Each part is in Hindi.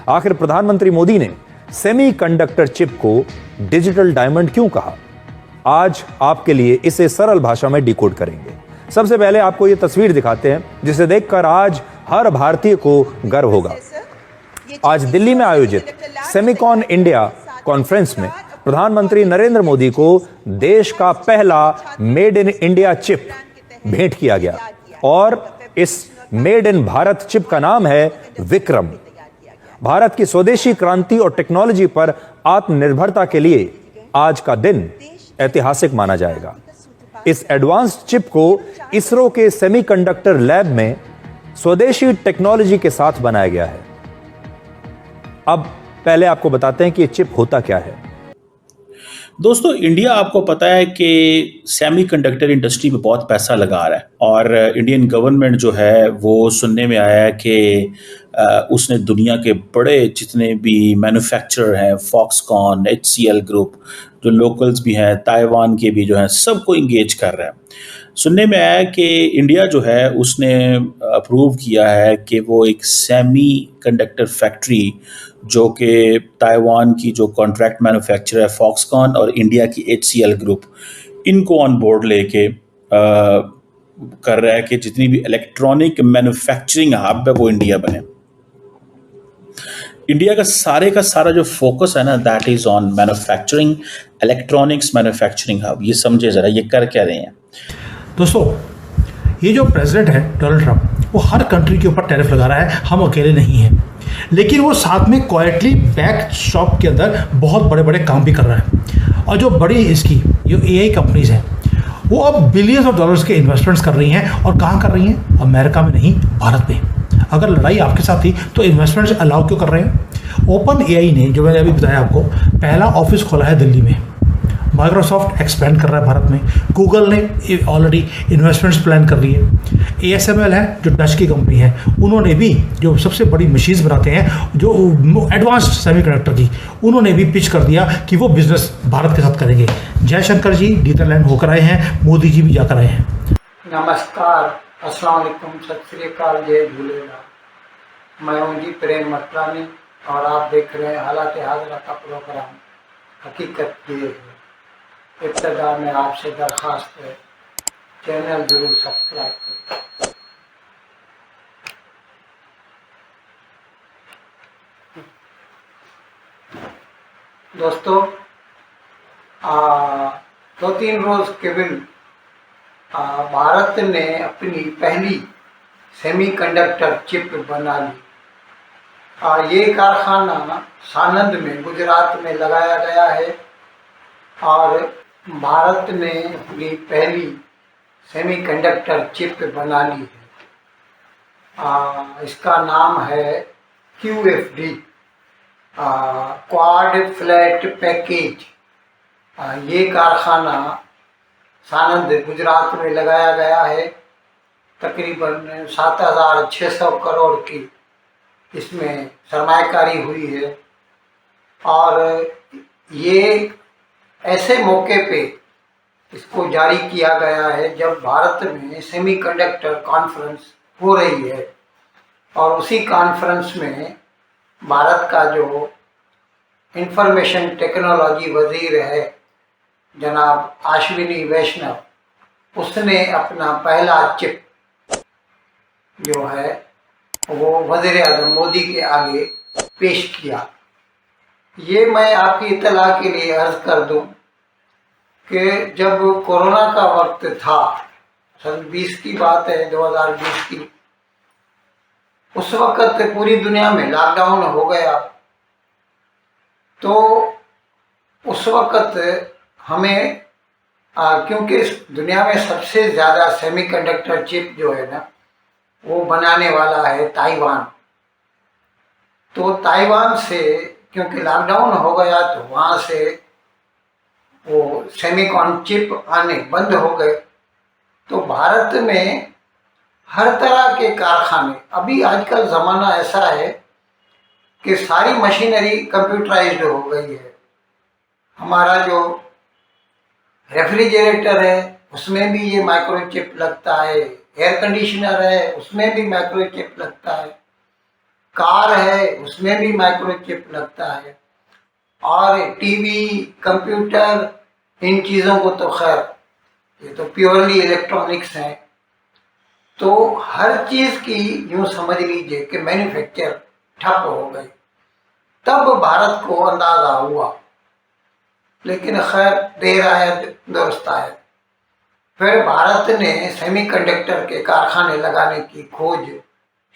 आखिर प्रधानमंत्री मोदी ने सेमीकंडक्टर चिप को डिजिटल डायमंड क्यों कहा? आज आपके लिए इसे सरल भाषा में डिकोड करेंगे। सबसे पहले आपको यह तस्वीर दिखाते हैं जिसे देखकर आज हर भारतीय को गर्व होगा। आज दिल्ली में आयोजित सेमिकॉन इंडिया कॉन्फ्रेंस में प्रधानमंत्री नरेंद्र मोदी को देश का पहला मेड इन इंडिया चिप भेंट किया गया और इस मेड इन भारत चिप का नाम है विक्रम। भारत की स्वदेशी क्रांति और टेक्नोलॉजी पर आत्मनिर्भरता के लिए आज का दिन ऐतिहासिक माना जाएगा। इस एडवांस्ड चिप को इसरो के सेमीकंडक्टर लैब में स्वदेशी टेक्नोलॉजी के साथ बनाया गया है। अब पहले आपको बताते हैं कि ये चिप होता क्या है। दोस्तों, इंडिया आपको पता है कि सेमीकंडक्टर इंडस्ट्री में बहुत पैसा लगा रहा है और इंडियन गवर्नमेंट जो है वो सुनने में आया है कि उसने दुनिया के बड़े जितने भी मैन्युफैक्चरर हैं, फॉक्सकॉन, HCL ग्रुप, जो लोकल्स भी हैं, ताइवान के भी जो हैं, सबको इंगेज कर रहा है। सुनने में आया कि इंडिया जो है उसने अप्रूव किया है कि वो एक सेमी कंडक्टर फैक्ट्री जो कि ताइवान की जो कॉन्ट्रैक्ट मैन्युफैक्चरर है फॉक्सकॉन और इंडिया की HCL ग्रुप, इनको ऑन बोर्ड लेके कर रहा है कि जितनी भी इलेक्ट्रॉनिक मैन्युफैक्चरिंग हब है वो इंडिया बने। इंडिया का सारा जो फोकस है ना, that is on manufacturing, electronics manufacturing hub. ये समझे जरा, ये कर क्या रहे हैं दोस्तों। ये जो प्रेसिडेंट है डोनाल्ड ट्रंप, वो हर कंट्री के ऊपर टैरिफ लगा रहा है, हम अकेले नहीं हैं, लेकिन वो साथ में क्वाइटली बैक शॉप के अंदर बहुत बड़े बड़े काम भी कर रहा है। और जो बड़ी इसकी जो AI कंपनीज हैं वो अब बिलियंस ऑफ डॉलर्स के इन्वेस्टमेंट्स कर रही हैं। और कहाँ कर रही हैं? अमेरिका में नहीं, भारत में। अगर लड़ाई आपके साथ थी तो इन्वेस्टमेंट्स अलाउ क्यों कर रहे हैं? ओपन AI ने, जो मैंने अभी बताया आपको, पहला ऑफिस खोला है दिल्ली में। माइक्रोसॉफ्ट एक्सपेंड कर रहा है भारत में। गूगल ने ऑलरेडी इन्वेस्टमेंट्स प्लान कर लिए। ASML है जो डच की कंपनी है, उन्होंने भी जो सबसे बड़ी मशीन्स बनाते हैं जो एडवांस्ड सेमीकंडक्टर की, उन्होंने भी पिच कर दिया कि वो बिजनेस भारत के साथ करेंगे। जयशंकर जी नीदरलैंड होकर आए हैं, मोदी जी भी जाकर आए हैं। नमस्कार, अस्सलाम वालेकुम, सत श्री अकाल, जय झूलेलाल। मैं हूं जी प्रेम मटरानी और आप देख रहे हैं हालात हाज़िरा का प्रोग्राम हकीकत ये है। इब्तिदा में आपसे दरख्वास्त है, चैनल जरूर सब्सक्राइब करें। दोस्तों, 2-3 रोज केवल भारत ने अपनी पहली सेमीकंडक्टर चिप बना ली। ये कारखाना सानंद में गुजरात में लगाया गया है और भारत ने अपनी पहली सेमीकंडक्टर चिप बना ली है। इसका नाम है QFD, क्वाड फ्लैट पैकेज। ये कारखाना सानंद गुजरात में लगाया गया है। तकरीबन 7,600 करोड़ की इसमें सरमायाकारी हुई है और ये ऐसे मौके पे इसको जारी किया गया है जब भारत में सेमीकंडक्टर कॉन्फ्रेंस हो रही है और उसी कॉन्फ्रेंस में भारत का जो इंफॉर्मेशन टेक्नोलॉजी वजीर है जनाब अश्विनी वैष्णव, उसने अपना पहला चिप जो है वो वज़ीर आज़म मोदी के आगे पेश किया। ये मैं आपकी इत्तला के लिए अर्ज कर दूं कि जब कोरोना का वक्त था, सन 20 की बात है, 2020 की, उस वक्त पूरी दुनिया में लॉकडाउन हो गया। तो उस वक्त हमें क्योंकि इस दुनिया में सबसे ज़्यादा सेमीकंडक्टर चिप जो है ना वो बनाने वाला है ताइवान। तो ताइवान से क्योंकि लॉकडाउन हो गया तो वहाँ से वो सेमीकॉन चिप आने बंद हो गए। तो भारत में हर तरह के कारखाने, अभी आजकल ज़माना ऐसा है कि सारी मशीनरी कंप्यूटराइज्ड हो गई है। हमारा जो रेफ्रिजरेटर है उसमें भी ये माइक्रोचिप लगता है, एयर कंडीशनर है उसमें भी माइक्रोचिप लगता है। कार है उसमें भी माइक्रोचिप लगता है, और टीवी, कंप्यूटर, इन चीज़ों को तो खैर ये तो प्योरली इलेक्ट्रॉनिक्स हैं। तो हर चीज़ की यूँ समझ लीजिए कि मैन्युफैक्चर ठप हो गई। तब भारत को अंदाज़ा हुआ, लेकिन खैर देर आए दुरुस्त आए। फिर भारत ने सेमीकंडक्टर के कारखाने लगाने की खोज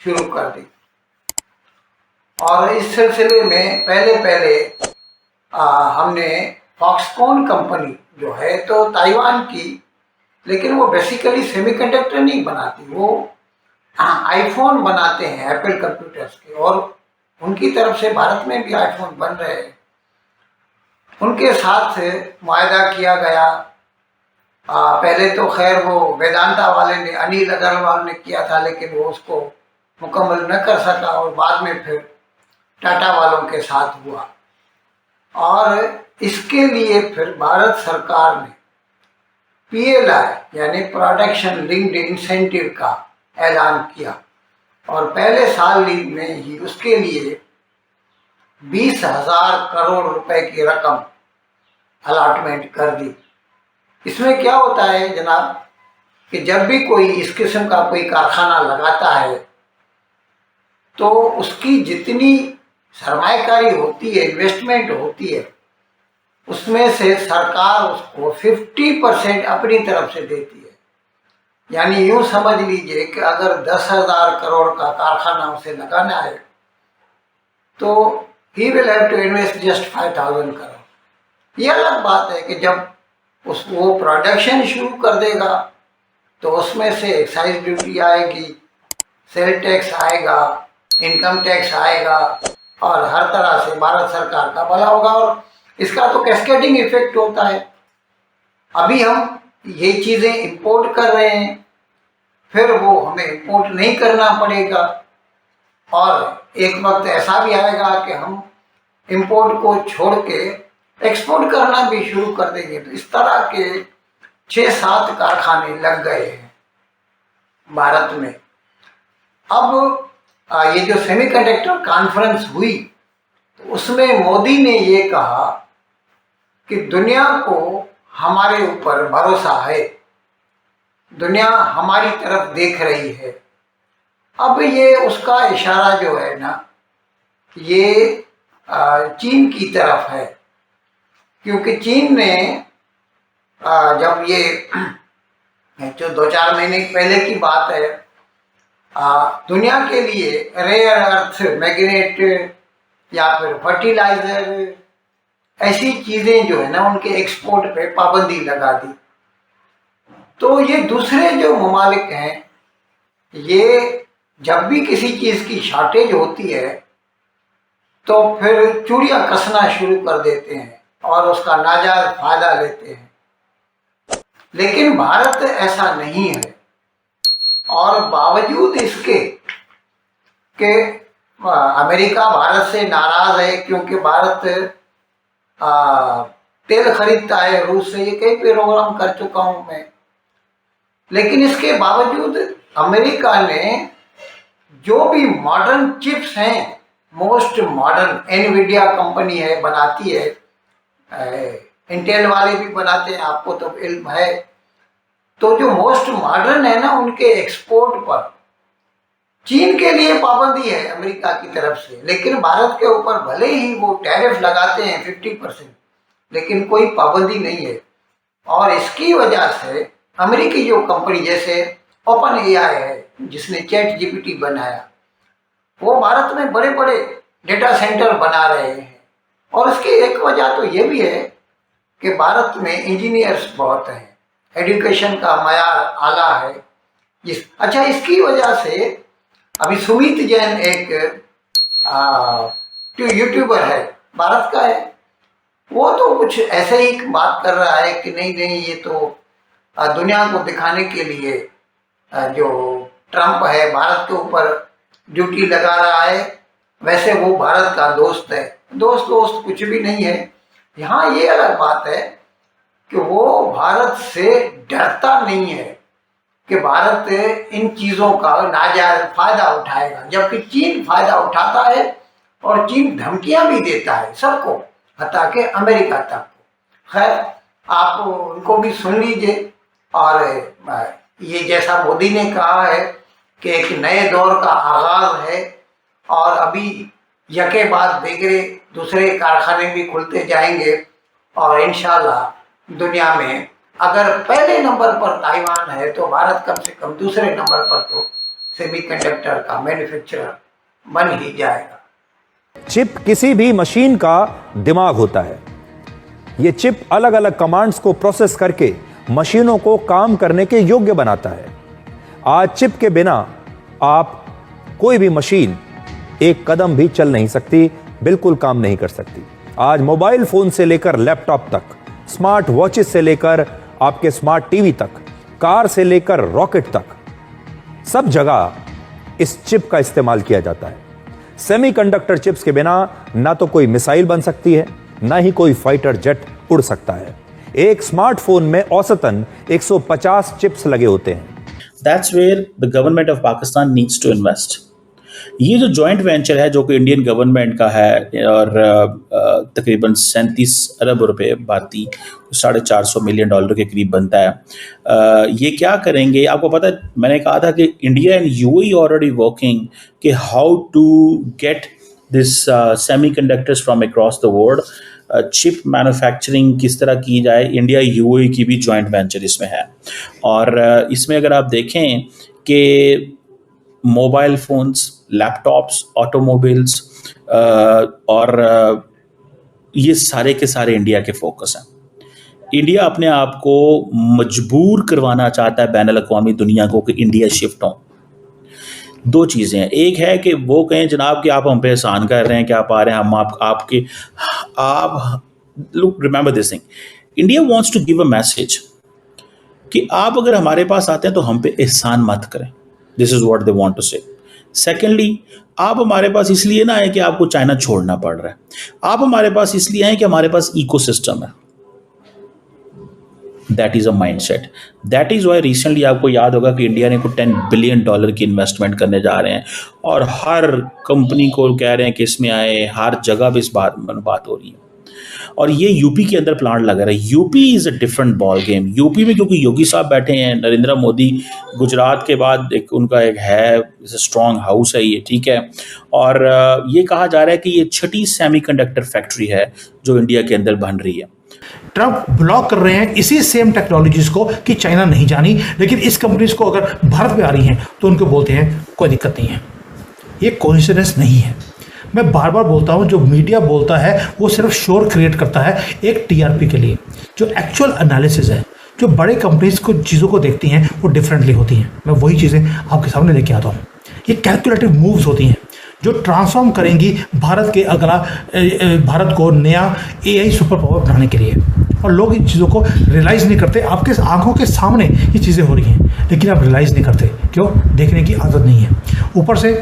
शुरू कर दी, और इस सिलसिले में पहले हमने फॉक्सकॉन कंपनी जो है तो ताइवान की, लेकिन वो बेसिकली सेमीकंडक्टर नहीं बनाती, वो आईफोन बनाते हैं एप्पल कंप्यूटर्स के, और उनकी तरफ से भारत में भी आईफोन बन रहे हैं। उनके साथ मुआहदा किया गया। पहले तो खैर वो वेदांता वाले ने, अनिल अग्रवाल ने किया था, लेकिन वो उसको मुकम्मल न कर सका, और बाद में फिर टाटा वालों के साथ हुआ। और इसके लिए फिर भारत सरकार ने PLI यानी प्रोडक्शन लिंक्ड इंसेंटिव का ऐलान किया, और पहले साल में ही उसके लिए 20,000 करोड़ रुपए की रकम अलॉटमेंट कर दी। इसमें क्या होता है जनाब कि जब भी कोई इस किस्म का कोई कारखाना लगाता है तो उसकी जितनी सरमायाकारी होती है, इन्वेस्टमेंट होती है, उसमें से सरकार उसको 50% अपनी तरफ से देती है। यानी यूँ समझ लीजिए कि अगर 10,000 करोड़ का कारखाना उसे लगाना है तो he will have to invest just 5,000 crore. ये अलग बात है कि जब वो प्रोडक्शन शुरू कर देगा तो उसमें से एक्साइज ड्यूटी आएगी, सेल टैक्स आएगा, इनकम टैक्स आएगा, और हर तरह से भारत सरकार का भला होगा। और इसका तो कैस्केडिंग इफेक्ट होता है। अभी हम ये चीज़ें इंपोर्ट कर रहे हैं, फिर वो हमें इंपोर्ट नहीं करना पड़ेगा, और एक वक्त ऐसा भी आएगा कि हम इंपोर्ट को छोड़ के एक्सपोर्ट करना भी शुरू कर देंगे। तो इस तरह के 6-7 कारखाने लग गए हैं भारत में। अब ये जो सेमीकंडक्टर कॉन्फ्रेंस हुई तो उसमें मोदी ने ये कहा कि दुनिया को हमारे ऊपर भरोसा है, दुनिया हमारी तरफ देख रही है। अब ये उसका इशारा जो है ना, ये चीन की तरफ है, क्योंकि चीन ने जब ये जो 2-4 महीने पहले की बात है, दुनिया के लिए रेयर अर्थ मैग्नेट या फिर फर्टिलाइजर ऐसी चीज़ें जो है ना उनके एक्सपोर्ट पे पाबंदी लगा दी। तो ये दूसरे जो ममालिक हैं, ये जब भी किसी चीज़ की शॉर्टेज होती है तो फिर चूड़ियाँ कसना शुरू कर देते हैं और उसका नाजायज फायदा लेते हैं। लेकिन भारत ऐसा नहीं है, और बावजूद इसके कि अमेरिका भारत से नाराज है, क्योंकि भारत तेल खरीदता है रूस से, ये कई प्रोग्राम कर चुका हूं मैं। लेकिन इसके बावजूद अमेरिका ने जो भी मॉडर्न चिप्स हैं, मोस्ट मॉडर्न, एनवीडिया कंपनी है बनाती है, इंटेल वाले भी बनाते हैं, आपको तो इल्म है। तो जो मोस्ट मॉडर्न है ना, उनके एक्सपोर्ट पर चीन के लिए पाबंदी है अमेरिका की तरफ से। लेकिन भारत के ऊपर भले ही वो टैरिफ लगाते हैं 50%, लेकिन कोई पाबंदी नहीं है। और इसकी वजह से अमेरिकी जो कंपनी जैसे ओपन AI है, जिसने चैट GPT बनाया, वो भारत में बड़े बड़े डेटा सेंटर बना रहे हैं। और इसकी एक वजह तो ये भी है कि भारत में इंजीनियर्स बहुत हैं, एजुकेशन का मयार आला है। अच्छा, इसकी वजह से अभी सुमित जैन एक यूट्यूबर है, भारत का है, वो तो कुछ ऐसे ही बात कर रहा है कि नहीं नहीं, ये तो दुनिया को दिखाने के लिए जो ट्रंप है भारत के ऊपर ड्यूटी लगा रहा है। वैसे वो भारत का दोस्त है, दोस्त कुछ भी नहीं है। यहाँ ये अलग बात है कि वो भारत से डरता नहीं है, कि भारत इन चीज़ों का नाजायज फायदा उठाएगा, जबकि चीन फायदा उठाता है और चीन धमकियां भी देता है सबको, हत्ता के अमेरिका तक को। खैर, आप उनको भी सुन लीजिए। और ये जैसा मोदी ने कहा है कि एक नए दौर का आगाज है और अभी यके बाद दिगरे दूसरे कारखाने भी खुलते जाएंगे और इंशाल्लाह दुनिया में अगर पहले नंबर पर ताइवान है तो भारत कम से कम दूसरे नंबर पर तो सेमीकंडक्टर का मैन्युफैक्चरर बन ही जाएगा। चिप किसी भी मशीन का दिमाग होता है। यह चिप अलग अलग कमांड्स को प्रोसेस करके मशीनों को काम करने के योग्य बनाता है। आज चिप के बिना आप कोई भी मशीन एक कदम भी चल नहीं सकती, बिल्कुल काम नहीं कर सकती। आज मोबाइल फोन से लेकर लैपटॉप तक, स्मार्ट वॉचेस से लेकर आपके स्मार्ट टीवी तक, कार से लेकर रॉकेट तक, सब जगह इस चिप का इस्तेमाल किया जाता है। सेमीकंडक्टर चिप्स के बिना ना तो कोई मिसाइल बन सकती है, ना ही कोई फाइटर जेट उड़ सकता है। एक स्मार्टफोन में औसतन 150 चिप्स लगे होते हैं। That's where the government of Pakistan needs to invest. ये जो जॉइंट वेंचर है जो कि इंडियन गवर्नमेंट का है और तकरीबन 37 अरब रुपए भारतीय, $450 मिलियन के करीब बनता है। ये क्या करेंगे आपको पता है, मैंने कहा था कि India and UAE already working कि how to get this semiconductors from across the world. Chip manufacturing किस तरह की जाए, इंडिया यूएई की भी जॉइंट वेंचर इसमें है। और इसमें अगर आप देखें कि मोबाइल फ़ोन्स, लैपटॉप्स, ऑटोमोबाइल्स और ये सारे के सारे इंडिया के फोकस हैं। इंडिया अपने आप को मजबूर करवाना चाहता है बैनुल अक़वामी दुनिया को कि इंडिया शिफ्ट हो। दो चीज़ें हैं, एक है कि वो कहें जनाब कि आप हम पे एहसान कर रहे हैं कि आप आ रहे हैं, हम आप look remember this thing, India wants to give a message कि आप अगर हमारे पास आते हैं तो हम पे एहसान मत करें। This is what they want to say. Secondly, आप हमारे पास इसलिए ना आए कि आपको चाइना छोड़ना पड़ रहा है, आप हमारे पास इसलिए आए कि हमारे पास इकोसिस्टम है। That is a mindset. That is why recently आपको याद होगा कि इंडिया ने को $10 बिलियन की इन्वेस्टमेंट करने जा रहे हैं और हर कंपनी को कह रहे हैं कि इसमें आए, हर जगह भी इस बात हो रही है। और ये यूपी के अंदर प्लांट लगा रहा है। UP is a different ball game. UP में क्योंकि योगी साहब बैठे हैं, नरेंद्र मोदी, गुजरात के बाद एक उनका एक है स्ट्रॉन्ग हाउस है ये, ठीक है। और ये कहा जा रहा है कि ये 6ठी सेमीकंडक्टर फैक्ट्री है जो इंडिया के अंदर बन रही है। ट्रंप ब्लॉक कर रहे हैं इसी सेम टेक्नोलॉजीज को कि चाइना नहीं जानी, लेकिन इस कंपनीज को अगर भारत में आ रही हैं तो उनको बोलते हैं कोई दिक्कत नहीं है। ये कोइंसिडेंस नहीं है। मैं बार बार बोलता हूँ, जो मीडिया बोलता है वो सिर्फ शोर क्रिएट करता है एक टीआरपी के लिए। जो एक्चुअल एनालिसिस है, जो बड़े कंपनीज को चीज़ों को देखती हैं वो डिफरेंटली होती हैं। मैं वही चीज़ें आपके सामने लेके आता हूँ। ये कैलकुलेटिव मूव्स होती हैं जो ट्रांसफॉर्म करेंगी भारत को नया एआई सुपर पावर बनाने के लिए। और लोग इन चीज़ों को रियलाइज़ नहीं करते। आपके आंखों के सामने ये चीज़ें हो रही हैं लेकिन आप रियलाइज़ नहीं करते। क्यों? देखने की आदत नहीं है। ऊपर से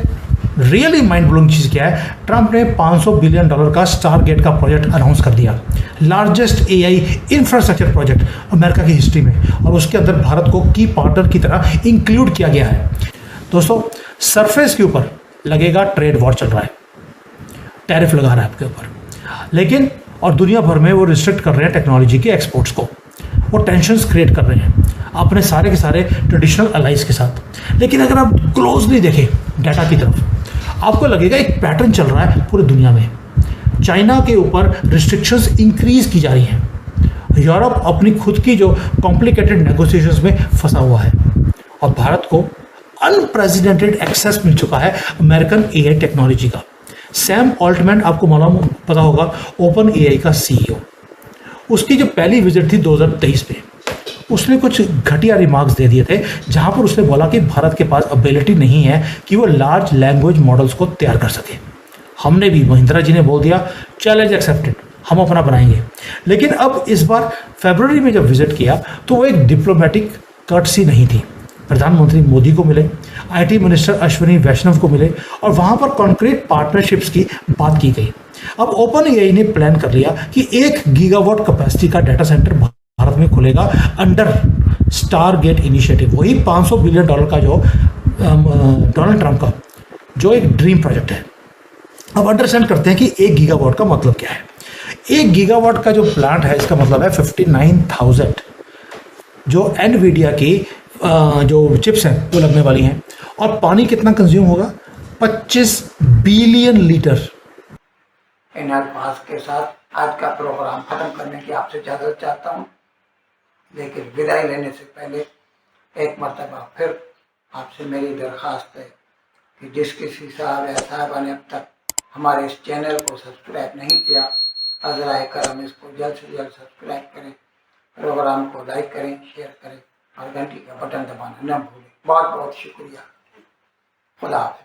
रियली माइंड ब्लोइंग चीज़ क्या है, ट्रंप ने $500 बिलियन का स्टारगेट का प्रोजेक्ट अनाउंस कर दिया, largest AI infrastructure project America की हिस्ट्री में, और उसके अंदर भारत को की पार्टनर की तरह इंक्लूड किया गया है। दोस्तों, सरफेस के ऊपर लगेगा ट्रेड वॉर चल रहा है, टैरिफ लगा रहा है आपके ऊपर, लेकिन और दुनिया भर में वो रिस्ट्रिक्ट कर रहे हैं टेक्नोलॉजी के एक्सपोर्ट्स को, वो टेंशन्स क्रिएट कर रहे हैं अपने सारे के सारे ट्रेडिशनल अलाइज के साथ। लेकिन अगर आप क्लोजली देखें डाटा की तरफ, आपको लगेगा एक पैटर्न चल रहा है पूरी दुनिया में। चाइना के ऊपर रिस्ट्रिक्शंस इंक्रीज की जा रही हैं। यूरोप अपनी खुद की जो कॉम्प्लिकेटेड नेगोशिएशंस में फंसा हुआ है, और भारत को अनप्रेसिडेंटेड एक्सेस मिल चुका है अमेरिकन एआई टेक्नोलॉजी का। सैम ऑल्टमैन, आपको मालूम पता होगा, ओपन एआई का सीईओ, उसकी जो पहली विजिट थी 2023 में, उसने कुछ घटिया रिमार्क्स दे दिए थे जहां पर उसने बोला कि भारत के पास एबिलिटी नहीं है कि वो लार्ज लैंग्वेज मॉडल्स को तैयार कर सके। हमने भी, महिंद्रा जी ने बोल दिया चैलेंज एक्सेप्टेड, हम अपना बनाएंगे। लेकिन अब इस बार फरवरी में जब विजिट किया तो वो एक डिप्लोमेटिक कर्टसी नहीं थी। प्रधानमंत्री मोदी को मिले, आईटी मिनिस्टर अश्विनी वैष्णव को मिले, और वहाँ पर कॉन्क्रीट पार्टनरशिप्स की बात की गई। अब ओपन एआई ने प्लान कर लिया कि 1 गीगावाट कैपेसिटी का डाटा सेंटर भारत में खुलेगा अंडर स्टारगेट इनिशिएटिव, वही $500 बिलियन का जो डोनाल्ड ट्रंप का जो एक ड्रीम प्रोजेक्ट है। अब अंडरस्टैंड करते हैं कि 1 गीगावाट का मतलब क्या है। 1 गीगावाट का जो प्लांट है, इसका मतलब है 59,000 जो एनवीडिया की जो चिप्स हैं वो लगने वाली हैं। और पानी कितना कंज्यूम होगा? 25 बिलियन लीटर। इन अल्फाज के साथ आज का प्रोग्राम खत्म करने की आपसे इजाज़त चाहता हूँ, लेकिन विदाई लेने से पहले एक मरतबा फिर आपसे मेरी दरख्वास्त है कि जिस किसी साहब या साहबा ने अब तक हमारे इस चैनल को सब्सक्राइब नहीं किया, अज़राए करम इसको जल्द से जल्द सब्सक्राइब करें, प्रोग्राम को लाइक करें, शेयर करें और घंटी का बटन दबाना न भूलें। बहुत बहुत शुक्रिया। खुदा हाफ़िज़।